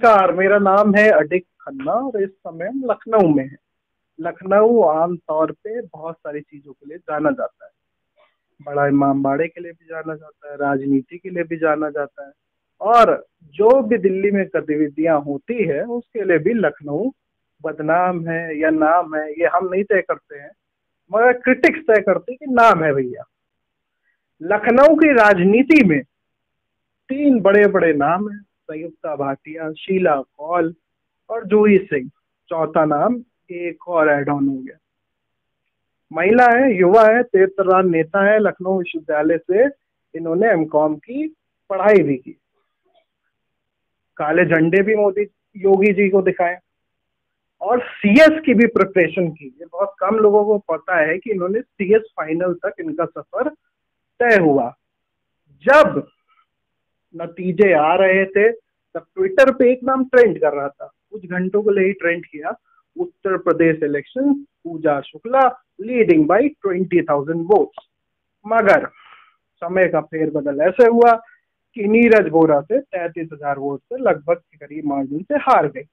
नमस्कार, मेरा नाम है अडिक खन्ना और इस समय हम लखनऊ में हैं। लखनऊ आमतौर पे बहुत सारी चीज़ों के लिए जाना जाता है। बड़ा इमामबाड़े के लिए भी जाना जाता है, राजनीति के लिए भी जाना जाता है और जो भी दिल्ली में गतिविधियां होती है उसके लिए भी लखनऊ बदनाम है या नाम है, ये हम नहीं तय करते हैं, मगर क्रिटिक्स तय करते हैं कि नाम है भैया। लखनऊ की राजनीति में तीन बड़े बड़े नाम हैं, संयुक्ता भाटिया, शीला कौल और जूही सिंह। चौथा नाम एक और ऐड ऑन हो गया। महिला है, युवा है, तेज तर्रार नेता है। लखनऊ विश्वविद्यालय से इन्होंने एमकॉम की पढ़ाई भी की। काले झंडे भी मोदी योगी जी को दिखाए और सीएस की भी प्रिपरेशन की। ये बहुत कम लोगों को पता है कि इन्होंने सीएस फाइनल तक इनका सफर तय हुआ। जब नतीजे आ रहे थे तब ट्विटर पे एक नाम ट्रेंड कर रहा था, कुछ घंटों के लिए ही ट्रेंड किया। Uttar Pradesh election, Pooja Shukla leading by 20,000 votes. मगर समय का फेरबदल ऐसे हुआ कि नीरज वोरा से 33,000 वोट से लगभग के करीब मार्जिन से हार गई।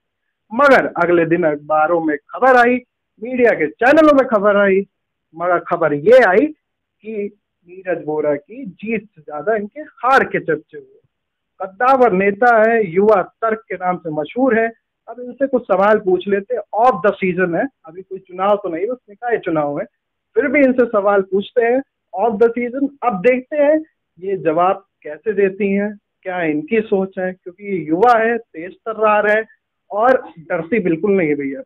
मगर अगले दिन अखबारों में खबर आई, मीडिया के चैनलों में खबर आई, मगर खबर ये आई कि नीरज वोरा की जीत से ज्यादा इनके हार के चर्चे हुए। कद्दावर नेता है, युवा तर्क के नाम से मशहूर है। अब इनसे कुछ सवाल पूछ लेते। ऑफ द सीजन है, अभी कोई चुनाव तो नहीं, बस निकाय चुनाव है, फिर भी इनसे सवाल पूछते हैं ऑफ द सीजन। अब देखते हैं ये जवाब कैसे देती हैं, क्या इनकी सोच है, क्योंकि ये युवा है, तेज तर्रार है और डरती बिल्कुल नहीं है भैया।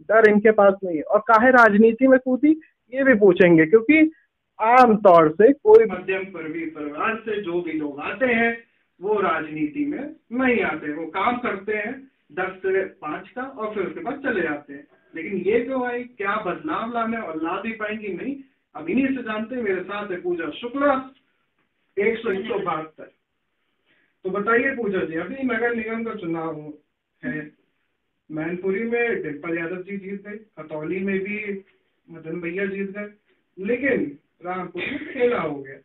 डर इनके पास नहीं है। और काहे राजनीति में कूदी ये भी पूछेंगे, क्योंकि आमतौर से कोई मध्यम वर्गीय परिवार से जो भी लोग आते हैं वो राजनीति में नहीं आते। वो काम करते हैं 10 से 5 का और फिर उसके बाद चले जाते हैं। लेकिन ये जो है क्या बदलाव लाने और ला भी पाएंगी नहीं, अब इन्हीं से जानते हैं। मेरे साथ है पूजा शुक्ला, 172। तो बताइए पूजा जी, अभी नगर निगम का चुनाव है। मैनपुरी में डिम्पल यादव जी जीत गए, खतौली में भी मदन भैया जीत गए, लेकिन रामपुर में खेला हो गया।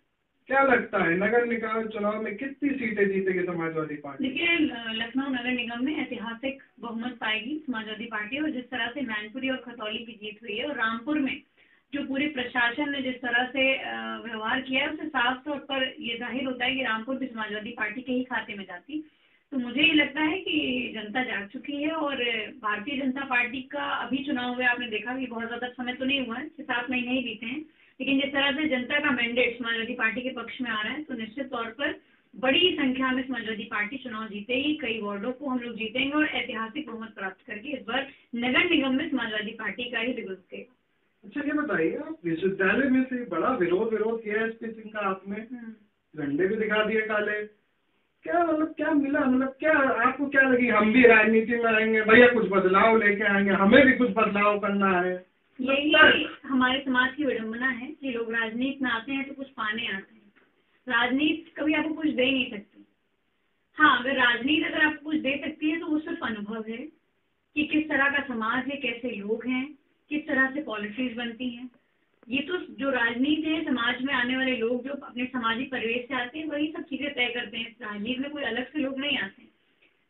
क्या लगता है नगर निगम चुनाव में कितनी सीटें जीतेगी समाजवादी पार्टी? देखिए, लखनऊ नगर निगम में ऐतिहासिक बहुमत पाएगी समाजवादी पार्टी। और जिस तरह से मैनपुरी और खतौली की जीत हुई है और रामपुर में जो पूरे प्रशासन ने जिस तरह से व्यवहार किया है, उससे साफ तौर पर ये जाहिर होता है कि रामपुर भी समाजवादी पार्टी के ही खाते में जाती। तो मुझे ये लगता है कि जनता जाग चुकी है और भारतीय जनता पार्टी का अभी चुनाव हुआ, आपने देखा कि बहुत ज्यादा समय तो नहीं हुआ है, 6-7 महीने ही बीते हैं, लेकिन जिस तरह से जनता का मैंडेट समाजवादी पार्टी के पक्ष में आ रहा है, तो निश्चित तौर पर बड़ी संख्या में समाजवादी पार्टी चुनाव जीतेगी। कई वार्डों को हम लोग जीतेंगे और ऐतिहासिक बहुमत प्राप्त करके इस बार नगर निगम में समाजवादी पार्टी का ही विरोध करेगा। अच्छा ये बताइए, आप विश्वविद्यालय में से बड़ा विरोध किया है एसपी सिंह का, आपने झंडे भी दिखा दिए काले। क्या मतलब क्या मिला, मतलब क्या आपको क्या लगी हम भी राजनीति में आएंगे भैया, कुछ बदलाव लेके आएंगे, हमें भी कुछ बदलाव करना है? यही हमारे समाज की विडंबना है कि लोग राजनीति में आते हैं तो कुछ पाने आते हैं। राजनीति कभी आपको कुछ दे नहीं सकती। हाँ, अगर राजनीति अगर आपको कुछ दे सकती है तो वो सिर्फ अनुभव है कि किस तरह का समाज है, कैसे लोग हैं, किस तरह से पॉलिसीज बनती हैं। ये तो जो राजनीति है, समाज में आने वाले लोग जो अपने सामाजिक परिवेश से आते हैं वही सब चीजें तय करते हैं। राजनीति में कोई अलग से लोग नहीं आते।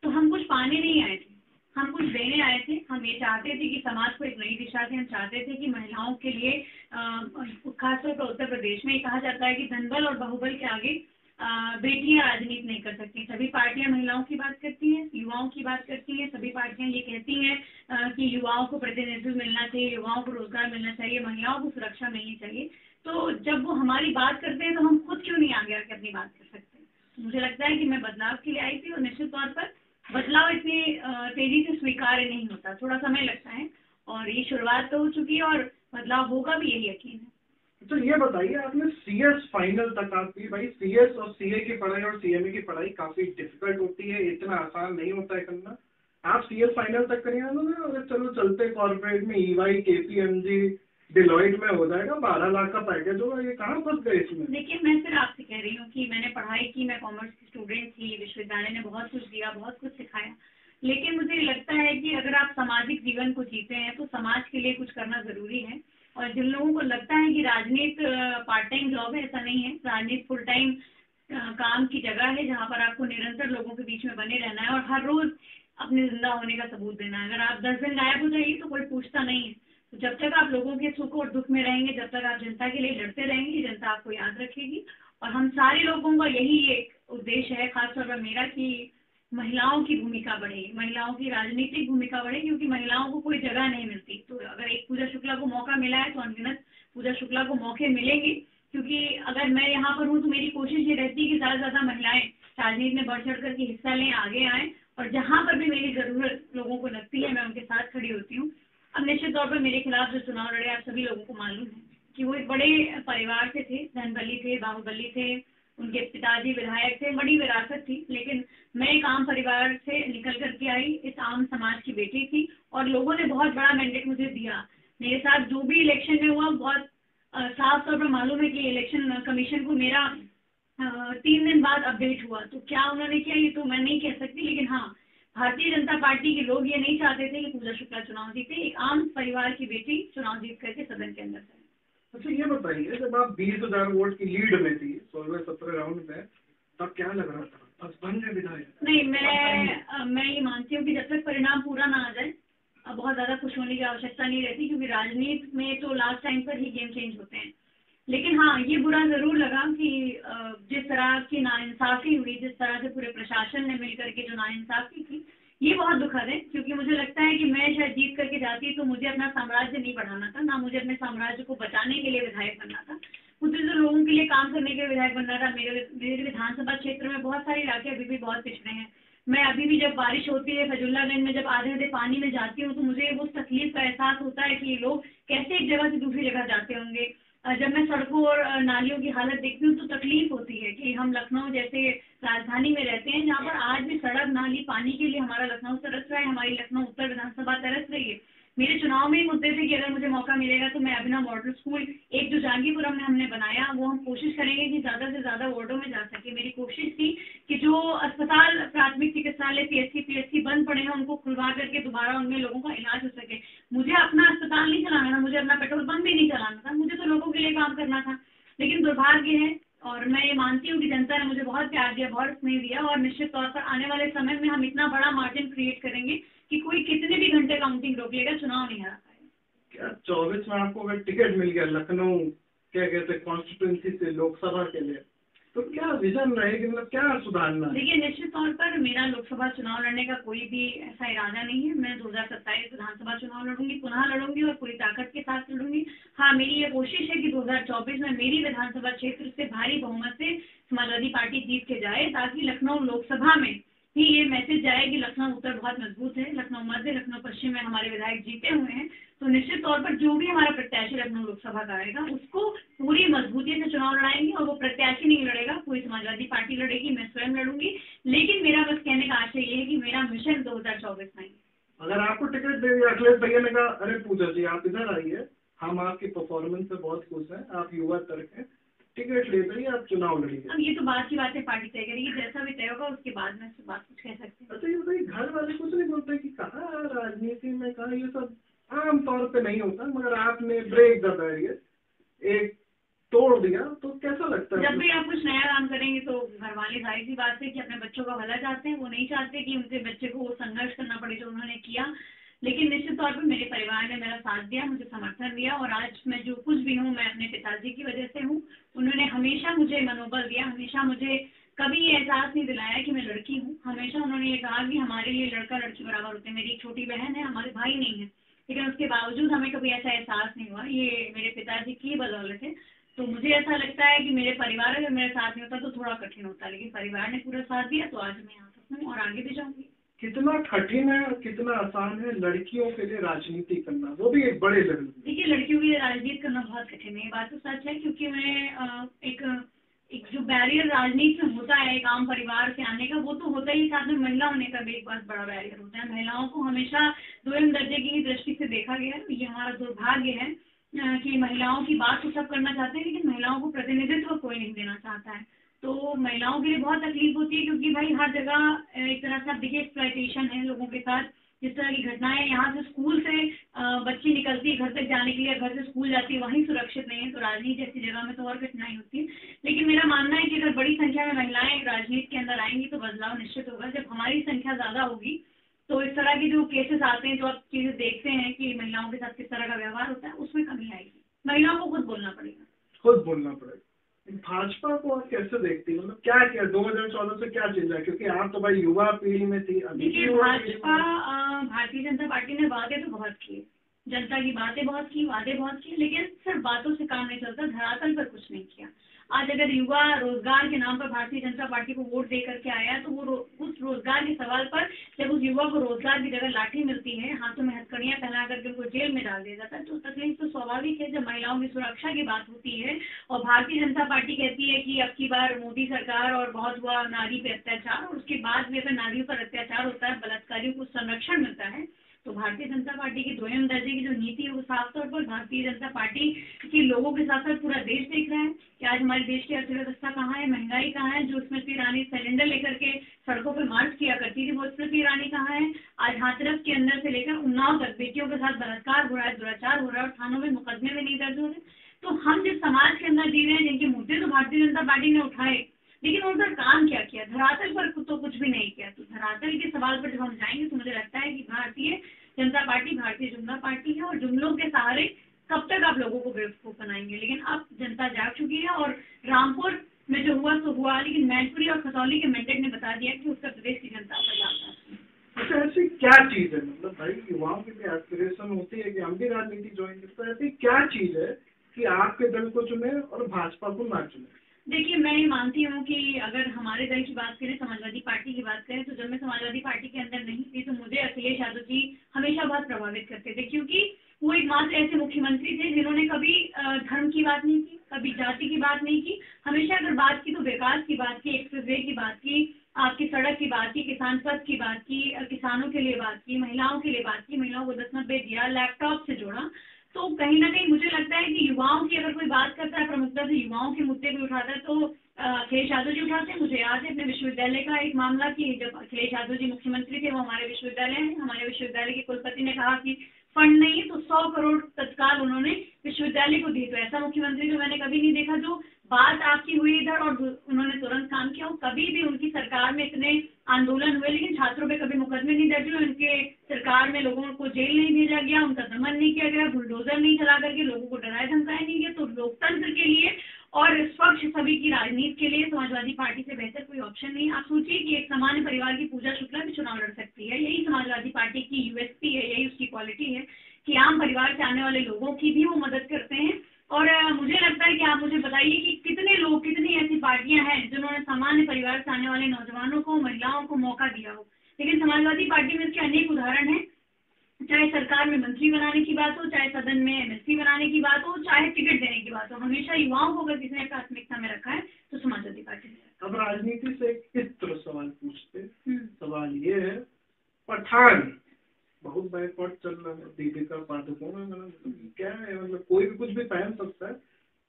तो हम कुछ पाने नहीं आए थे, हम कुछ देने आए थे। हम ये चाहते थे कि समाज को एक नई दिशा से, हम चाहते थे कि महिलाओं के लिए खासतौर पर उत्तर प्रदेश में ये कहा जाता है कि धनबल और बाहुबल के आगे बेटियां राजनीति नहीं कर सकती। सभी पार्टियां महिलाओं की बात करती हैं, युवाओं की बात करती हैं। सभी पार्टियां ये कहती हैं कि युवाओं को प्रतिनिधित्व मिलना चाहिए, युवाओं को रोजगार मिलना चाहिए, महिलाओं को सुरक्षा मिलनी चाहिए। तो जब वो हमारी बात करते हैं तो हम खुद क्यों नहीं आगे आके अपनी बात कर सकते? तो मुझे लगता है कि मैं बदलाव के लिए आई थी और निश्चित तौर पर बदलाव इतनी तेजी से स्वीकार्य नहीं होता, थोड़ा समय लगता है और ये शुरुआत तो हो चुकी है और बदलाव होगा भी, यही यकीन है। तो ये बताइए, आपने सीएस फाइनल तक आपकी, भाई सीएस और सीए की पढ़ाई और सीएमए की पढ़ाई काफी डिफिकल्ट होती है, इतना आसान नहीं होता है करना। आप सीएस फाइनल तक करिए ना, अगर चलो चलते कॉर्पोरेट में ईवाई, केपीएमजी, डिलॉइट में हो जाएगा, 12 लाख का पैकेज होगा। ये कहाँ फंस गए इसमें? देखिए, मैं फिर आपसे कह रही हूँ कि मैंने पढ़ाई की, मैं कॉमर्स की स्टूडेंट थी, विश्वविद्यालय ने बहुत कुछ दिया, बहुत कुछ सिखाया, लेकिन मुझे लगता है कि अगर आप सामाजिक जीवन को जीते हैं तो समाज के लिए कुछ करना जरूरी है। और जिन लोगों को लगता है कि राजनीति पार्ट टाइम जॉब है, ऐसा नहीं है। राजनीति फुल टाइम काम की जगह है जहाँ पर आपको निरंतर लोगों के बीच में बने रहना है और हर रोज अपने जिंदा होने का सबूत देना है। अगर आप 10 दिन गायब हो जाइए तो कोई पूछता नहीं है। तो जब तक आप लोगों के सुख और दुख में रहेंगे, जब तक आप जनता के लिए लड़ते रहेंगे, जनता आपको याद रखेगी। और हम सारे लोगों का यही एक उद्देश्य है, खासतौर पर मेरा, कि महिलाओं की भूमिका बढ़े, महिलाओं की राजनीतिक भूमिका बढ़े, क्योंकि महिलाओं को कोई जगह नहीं मिलती। तो अगर एक पूजा शुक्ला को मौका मिला है तो अनगिनत पूजा शुक्ला को मौके मिलेंगे, क्योंकि अगर मैं यहाँ पर हूँ तो मेरी कोशिश ये रहती है कि ज़्यादा से ज़्यादा महिलाएं राजनीति में बढ़ चढ़ करके हिस्सा लें, आगे आएँ, और जहाँ पर भी मेरी ज़रूरत लोगों को लगती है मैं उनके साथ खड़ी होती हूँ। अब निश्चित तौर पर मेरे खिलाफ जो चुनाव लड़े, आप सभी लोगों को मालूम है कि वो एक बड़े परिवार से थे, धनबली थे, बाहुबली थे, उनके पिताजी विधायक थे, बड़ी विरासत थी। लेकिन मैं एक आम परिवार से निकल करके आई, इस आम समाज की बेटी थी, और लोगों ने बहुत बड़ा मैंडेट मुझे दिया। मेरे साथ जो भी इलेक्शन में हुआ, बहुत साफ तौर पर मालूम है कि इलेक्शन कमीशन को मेरा 3 दिन बाद अपडेट हुआ। तो क्या उन्होंने किया ये तो मैं नहीं कह सकती, लेकिन हाँ, भारतीय जनता पार्टी के लोग ये नहीं चाहते थे कि पूजा शुक्ला चुनाव जीते, एक आम परिवार की बेटी चुनाव जीत करके सदन के अंदर जाए। अच्छा, ये बताइए, जब आप 20,000 वोट की लीड में थी 16-17 राउंड में, तब क्या लग रहा था? बस बन गए विधायक? नहीं, मैं ये मानती हूँ कि जब तक परिणाम पूरा ना आ जाए बहुत ज़्यादा खुश होने की आवश्यकता नहीं रहती, क्योंकि राजनीति में तो लास्ट टाइम पर ही गेम चेंज होते हैं। लेकिन हाँ, ये बुरा जरूर लगा कि जिस तरह की नाइंसाफी हुई, जिस तरह से पूरे प्रशासन ने मिलकर के जो नाइंसाफी की, ये बहुत दुखद है। क्योंकि मुझे लगता है कि मैं शायद जीत करके जाती तो मुझे अपना साम्राज्य नहीं बढ़ाना था, ना मुझे अपने साम्राज्य को बचाने के लिए विधायक बनना था, मुझे तो लोगों के लिए काम करने के लिए विधायक बनना था। मेरे विधानसभा क्षेत्र में बहुत सारे इलाके अभी भी बहुत पिछड़े हैं। मैं अभी भी जब बारिश होती है फजुल्लागंज में, जब आधे आधे पानी में जाती हूँ, तो मुझे वो तकलीफ का एहसास होता है कि ये लोग कैसे एक जगह से दूसरी जगह जाते होंगे। जब मैं सड़कों और नालियों की हालत देखती हूँ तो तकलीफ होती है कि हम लखनऊ जैसे राजधानी में रहते हैं, जहाँ पर आज भी सड़क नाली पानी के लिए हमारा लखनऊ तरस रहा है, हमारी लखनऊ उत्तर विधानसभा तरस रही है। मेरे चुनाव में ही मुद्दे थे कि अगर मुझे मौका मिलेगा तो मैं अभिनव मॉडल स्कूल, एक जो जहांगीरपुरम में हमने बनाया, वो हम कोशिश करेंगे कि ज़्यादा से ज़्यादा वार्डों में जा सके। मेरी कोशिश थी कि जो अस्पताल, प्राथमिक चिकित्सालय, पीएचसी बंद पड़े हैं, उनको खुलवा करके दोबारा उनमें लोगों का इलाज हो सके। मुझे अपना अस्पताल नहीं चलाना था, मुझे अपना पेट्रोल पंप भी नहीं चलाना था, मुझे तो लोगों के लिए काम करना था। लेकिन दुर्भाग्य है, और मैं ये मानती हूँ कि जनता ने मुझे बहुत प्यार दिया, बहुत स्नेह दिया, और निश्चित तौर पर आने वाले समय में हम इतना बड़ा मार्जिन क्रिएट करेंगे कि कोई कितने भी घंटे काउंटिंग रोक लेगा, चुनाव नहीं हरा पाएगा। क्या 24 में आपको अगर टिकट मिल गया लखनऊ, क्या कहते हैं, कॉन्स्टिट्यूंसी से लोकसभा के लिए, तो क्या विजन रहेगी, मतलब क्या सुधारना? देखिए, निश्चित तौर पर मेरा लोकसभा चुनाव लड़ने का कोई भी ऐसा इरादा नहीं है। मैं 2027 विधानसभा चुनाव लड़ूंगी, पुनः लड़ूंगी, और पूरी ताकत के साथ लड़ूंगी। हाँ, मेरी ये कोशिश है कि 2024 में मेरी विधानसभा क्षेत्र से भारी बहुमत से समाजवादी पार्टी जीत के जाए, ताकि लखनऊ लोकसभा में ही ये मैसेज जाए कि लखनऊ उत्तर बहुत मजबूत है, लखनऊ मध्य, लखनऊ पश्चिम में हमारे विधायक जीते हुए हैं। तो निश्चित तौर पर जो भी हमारा प्रत्याशी लखनऊ लोकसभा का आएगा, उसको पूरी मजबूती से चुनाव लड़ाएंगे, और वो प्रत्याशी नहीं लड़ेगा, पूरी समाजवादी पार्टी लड़ेगी, मैं स्वयं लड़ूंगी। लेकिन मेरा बस कहने का आशय ये है कि मेरा मिशन 2024 में। अगर आपको टिकट दे दिया, अखिलेश भैया ने कहा, अरे पूजा जी आप इधर आइए, हम आपकी परफॉर्मेंस से बहुत खुश हैं, आप युवा तर्क हैं, टिकट ले जाइए, आप चुनाव लड़िए। अब ये तो बात की बात है, पार्टी तय करेगी, जैसा भी तय होगा उसके बाद में बात कुछ कह सकते हैं। अच्छा, ये बताइए, घर वाले कुछ नहीं बोलते कि कहा राजनीति में, कहा ये सब आम तौर पे नहीं होता, मगर आपने ब्रेक द बैरियर, एक तोड़ दिया, तो कैसा लगता है? जब भी आप कुछ नया काम करेंगे तो घर वाले जाहिर सी बात है कि अपने बच्चों का भला चाहते हैं, वो नहीं चाहते कि उनके बच्चे को वो संघर्ष करना पड़े जो उन्होंने किया। लेकिन निश्चित तौर पर मेरे परिवार ने मेरा साथ दिया, मुझे समर्थन दिया, और आज मैं जो कुछ भी हूँ मैं अपने पिताजी की वजह से हूँ। उन्होंने हमेशा मुझे मनोबल दिया, हमेशा मुझे कभी ये एहसास नहीं दिलाया कि मैं लड़की हूँ। हमेशा उन्होंने ये कहा कि हमारे लिए लड़का लड़की बराबर होते हैं। मेरी एक छोटी बहन है, हमारे भाई नहीं है, लेकिन उसके बावजूद हमें कभी ऐसा एहसास नहीं हुआ। ये मेरे पिताजी की बदौलत है। तो मुझे ऐसा लगता है कि मेरे परिवार अगर मेरे साथ नहीं होता तो थोड़ा कठिन होता, लेकिन परिवार ने पूरा साथ दिया, तो आज मैं यहाँ तक हूँ और आगे भी जाऊंगी। कितना कठिन है और कितना आसान है लड़कियों के लिए राजनीति करना, वो भी एक बड़े लेवल पे? देखिए, लड़कियों के लिए राजनीति करना बहुत कठिन है, ये बात तो सच है, क्योंकि उन्हें एक जो बैरियर राजनीति में होता है एक आम परिवार से आने का, वो तो होता ही, साथ में महिला होने का भी एक बहुत बड़ा बैरियर होता है। महिलाओं को हमेशा दोयम दर्जे की ही दृष्टि से देखा गया है। ये हमारा दुर्भाग्य है कि महिलाओं की बात तो सब करना चाहते हैं, लेकिन महिलाओं को प्रतिनिधित्व कोई नहीं देना चाहता है। तो महिलाओं के लिए बहुत तकलीफ होती है, क्योंकि भाई हर जगह एक तरह से देखिए एक्सप्लॉयटेशन है लोगों के साथ। जिस तरह की घटनाएं, यहाँ से स्कूल से बच्ची निकलती है घर तक जाने के लिए, घर से स्कूल जाती है, वहीं सुरक्षित नहीं है, तो राजनीति जैसी जगह में तो और कठिनाई होती है। लेकिन मेरा मानना है कि अगर बड़ी संख्या में महिलाएं राजनीति के अंदर आएंगी तो बदलाव निश्चित होगा। जब हमारी संख्या ज़्यादा होगी तो इस तरह के जो केसेस आते हैं, जो आप चीजें देखते हैं कि महिलाओं के साथ किस तरह का व्यवहार होता है, उसमें कमी आएगी। महिलाओं को खुद बोलना पड़ेगा, खुद बोलना पड़ेगा। भाजपा को आप कैसे देखती हैं, मतलब क्या क्या 2014 से क्या चेंज है, क्योंकि आप तो भाई युवा पीढ़ी में थी। देखिए, भाजपा भारतीय जनता पार्टी ने वादे तो बहुत किए, जनता की बातें बहुत की, वादे बहुत किए, लेकिन सिर्फ बातों से काम नहीं चलता, धरातल पर कुछ नहीं किया। आज अगर युवा रोजगार के नाम पर भारतीय जनता पार्टी को वोट दे करके आया, तो वो उस रोजगार के सवाल पर जब उस युवा को रोजगार की जगह लाठी मिलती है, हाथों में हथकड़ियां पहना करके उनको जेल में डाल दिया जाता है, तो तकलीफ तो स्वाभाविक है। जब महिलाओं की सुरक्षा की बात होती है और भारतीय जनता पार्टी कहती है कि अब की बार मोदी सरकार और बहुत हुआ नारी पे अत्याचार, और उसके बाद भी अगर नारियों पर अत्याचार होता है, बलात्कारियों को संरक्षण मिलता है, तो भारतीय जनता पार्टी की द्वयम दर्जे की जो नीति है वो साफ तौर पर भारतीय जनता पार्टी के लोगों के साथ साथ पूरा देश देख रहा है कि आज हमारे देश की अर्थव्यवस्था कहाँ है, महंगाई कहाँ है। जो स्मृति ईरानी सिलेंडर लेकर के सड़कों पर मार्च किया करती थी, वो स्मृति ईरानी कहाँ है। आज हाथरस के अंदर से लेकर उन्नाव तक बेटियों के साथ बलात्कार हो रहा है, दुराचार हो रहा है और थानों में मुकदमे में नहीं दर्ज हो रहे। तो हम जिस समाज के अंदर जी रहे हैं, जिनके मुद्दे तो भारतीय जनता पार्टी ने उठाए, लेकिन उन पर काम क्या किया, धरातल पर तो कुछ भी नहीं किया। तो धरातल के सवाल पर जब हम जाएंगे तो मुझे लगता है कि भारतीय जनता पार्टी भारतीय जुमला पार्टी है, और जुमलों के सहारे कब तक आप लोगों को बेवकूफ बनाएंगे। लेकिन अब जनता जाग चुकी है, और रामपुर में जो हुआ सो हुआ, लेकिन मैनपुरी और खतौली के मैंडेट ने बता दिया कि उत्तर प्रदेश की जनता पर जाता है। अच्छा, ऐसी क्या चीज है, मतलब भाई युवाओं की भी एस्पिरेशन होती है कि हम भी राजनीति ज्वाइन करें, तो ऐसी क्या चीज है कि आपके दल को चुने और भाजपा को ना चुने? देखिए, मैं ये मानती हूँ कि अगर हमारे दल की बात करें, समाजवादी पार्टी की बात करें, तो जब मैं समाजवादी पार्टी के अंदर नहीं थी तो मुझे अखिलेश यादव जी हमेशा बहुत प्रभावित करते थे, क्योंकि वो एकमात्र ऐसे मुख्यमंत्री थे जिन्होंने कभी धर्म की बात नहीं की, कभी जाति की बात नहीं की। हमेशा अगर बात की तो विकास की बात की, एक्सप्रेसवे की बात की, आपकी सड़क की बात की, किसान पथ की बात की, किसानों के लिए बात की, महिलाओं के लिए बात की, महिलाओं को 10-90 दिया, लैपटॉप से जोड़ा। तो कहीं ना कहीं मुझे लगता है कि युवाओं की अगर कोई बात करता है, प्रमुखता से युवाओं के मुद्दे भी उठाता है, तो अखिलेश यादव जी उठाते हैं। मुझे याद है अपने विश्वविद्यालय का एक मामला कि जब अखिलेश यादव जी मुख्यमंत्री थे, वो हमारे विश्वविद्यालय हैं, हमारे विश्वविद्यालय के कुलपति ने कहा कि फंड नहीं है, तो 100 करोड़ तत्काल उन्होंने विश्वविद्यालय को दी। तो ऐसा मुख्यमंत्री तो मैंने कभी नहीं देखा जो बात आपकी हुई इधर और उन्होंने तुरंत काम किया। कभी भी उनकी सरकार में इतने आंदोलन हुए, लेकिन छात्रों पे कभी मुकदमे नहीं दर्ज हुए, उनके सरकार में लोगों को जेल नहीं भेजा गया, उनका दमन नहीं किया गया, बुलडोजर नहीं चला करके लोगों को डराया धमकाया नहीं गया। तो लोकतंत्र के लिए और स्वच्छ सभी की राजनीति के लिए समाजवादी पार्टी से बेहतर कोई ऑप्शन नहीं। आप सोचिए कि एक सामान्य परिवार की पूजा शुक्ला भी चुनाव लड़ सकती है। यही समाजवादी पार्टी की यूएसपी है, यही उसकी क्वालिटी है कि आम परिवार से आने वाले लोगों की भी वो मदद करते हैं। और मुझे लगता है कि आप मुझे बताइए कि कितने लोग, कितनी ऐसी पार्टियां हैं जिन्होंने सामान्य परिवार से आने वाले नौजवानों को, महिलाओं को मौका दिया हो। लेकिन समाजवादी पार्टी में इसके अनेक उदाहरण हैं, चाहे सरकार में मंत्री बनाने की बात हो, चाहे सदन में एमएलसी बनाने की बात हो, चाहे टिकट देने की बात हो, हमेशा युवाओं को अगर किसी ने प्राथमिकता में रखा है तो समाजवादी पार्टी ने। अब राजनीति से इस तरह सवाल पूछते, सवाल ये है, पठान बहुत बैकवर्ड चल रहा है, दीपिका पादुकोण है, मतलब क्या है, मतलब कोई भी कुछ भी पहन सकता है।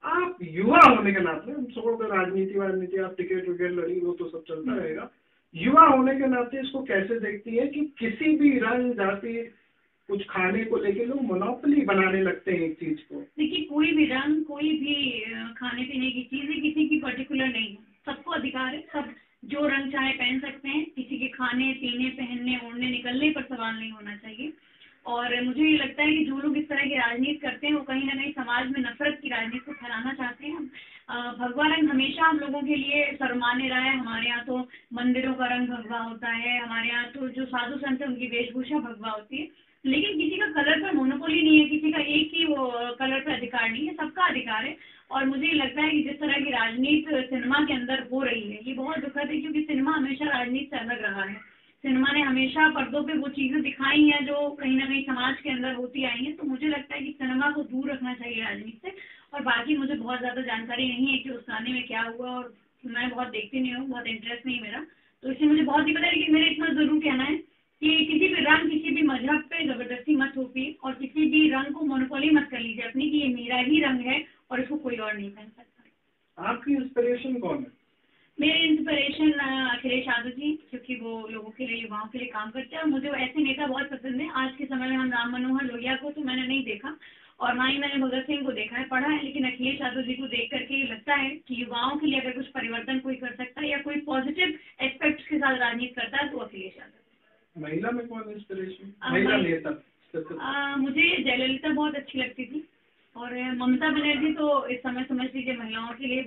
आप युवा होने के नाते, हम छोड़ कर राजनीति आप टिकट विकेट लड़ी, वो तो सब चलता रहेगा, युवा होने के नाते इसको कैसे देखती है कि किसी भी रंग जाति कुछ खाने को लेके लोग मोनोपोली बनाने लगते हैं एक चीज को? देखिए, कोई भी रंग, कोई भी खाने पीने की चीज है, किसी की पर्टिकुलर नहीं है, सबको अधिकार है, सब जो रंग चाहे पहन सकते हैं। किसी के खाने पीने, पहनने, ओढ़ने, निकलने पर सवाल नहीं होना चाहिए। और मुझे ये लगता है कि जो लोग इस तरह की राजनीति करते हैं वो कहीं ना कहीं समाज में नफरत की राजनीति को फैलाना चाहते हैं। भगवा रंग हमेशा हम लोगों के लिए सर्वमान्य रहा है। हमारे यहाँ तो मंदिरों का रंग भगवा होता है, हमारे यहाँ तो जो साधु संत है उनकी वेशभूषा भगवा होती है। लेकिन किसी का कलर पर मोनोपोली नहीं है, किसी का एक ही वो कलर पर अधिकार नहीं है, सबका अधिकार है। और मुझे लगता है कि जिस तरह की राजनीति सिनेमा के अंदर हो रही है, ये बहुत दुखद है, क्योंकि सिनेमा हमेशा राजनीति से अलग रहा है। सिनेमा ने हमेशा पर्दों पे वो चीजें दिखाई हैं जो कहीं ना कहीं समाज के अंदर होती आई हैं। तो मुझे लगता है कि सिनेमा को दूर रखना चाहिए राजनीति से। और बाकी मुझे बहुत ज्यादा जानकारी नहीं है कि उस गाने में क्या हुआ, और मैं बहुत देखती नहीं हूँ, बहुत इंटरेस्ट नहीं मेरा, तो इसलिए मुझे बहुत नहीं पता। लेकिन मेरा इतना जरूर कहना है कि किसी भी रंग, किसी भी मजहब पे जबरदस्ती मत थोपिए, और किसी भी रंग को मोनोपोली मत कर लीजिए अपनी कि ये मेरा ही रंग है और इसको कोई और नहीं पहन सकता। आपकी इंस्पिरेशन कौन है? मेरे इंस्पिरेशन अखिलेश यादव जी, क्योंकि वो लोगों के लिए, युवाओं के लिए काम करते हैं। और मुझे ऐसे नेता बहुत पसंद है। आज के समय में हम राम मनोहर लोहिया को तो मैंने नहीं देखा, और ना ही मैंने भगत सिंह को देखा है, पढ़ा है, लेकिन अखिलेश यादव जी को देख करके लगता है कि युवाओं के लिए अगर कुछ परिवर्तन कोई कर सकता है या कोई पॉजिटिव एस्पेक्ट्स के साथ राजनीति करता है तो अखिलेश यादव। महिला में कौन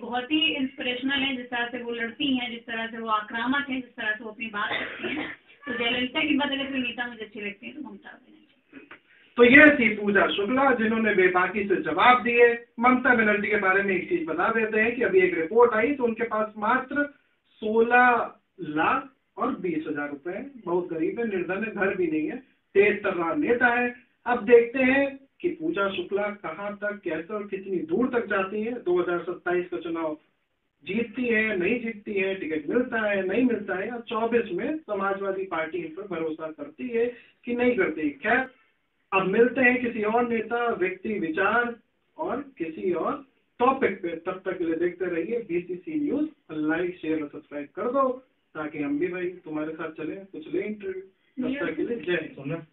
बहुत ही इंस्पिरेशनल हैं, जिस तरह से वो लड़ती हैं, जिस तरह से वो आक्रामक हैं, जिस तरह से वो अपनी बात करती हैं। तो जयललिता की बात अगर कोई नेता मुझे अच्छी लगती है तो ममता बनर्जी। तो ये थी पूजा शुक्ला, जिन्होंने बेबाकी से जवाब दिए। ममता बनर्जी के बारे में एक चीज बता देते हैं कि अभी एक रिपोर्ट आई तो उनके पास मात्र 16,20,000 रुपए, बहुत गरीब है, निर्धन है, घर भी नहीं है, तेज तर्रार नेता है। अब देखते हैं कि पूजा शुक्ला कहां तक, कैसे और कितनी दूर तक जाती है। 2027 का चुनाव जीतती है, नहीं जीतती है, टिकट मिलता है, नहीं मिलता है, और 24 में समाजवादी पार्टी इन पर भरोसा करती है कि नहीं करती। खैर, अब मिलते हैं किसी और नेता, व्यक्ति, विचार और किसी और टॉपिक पे। तब तक के लिए देखते रहिए BCC न्यूज। लाइक, शेयर और सब्सक्राइब कर दो ताकि हम भी भाई तुम्हारे साथ चले, कुछ ले इंटरव्यू। तब तक के लिए जय हिंद।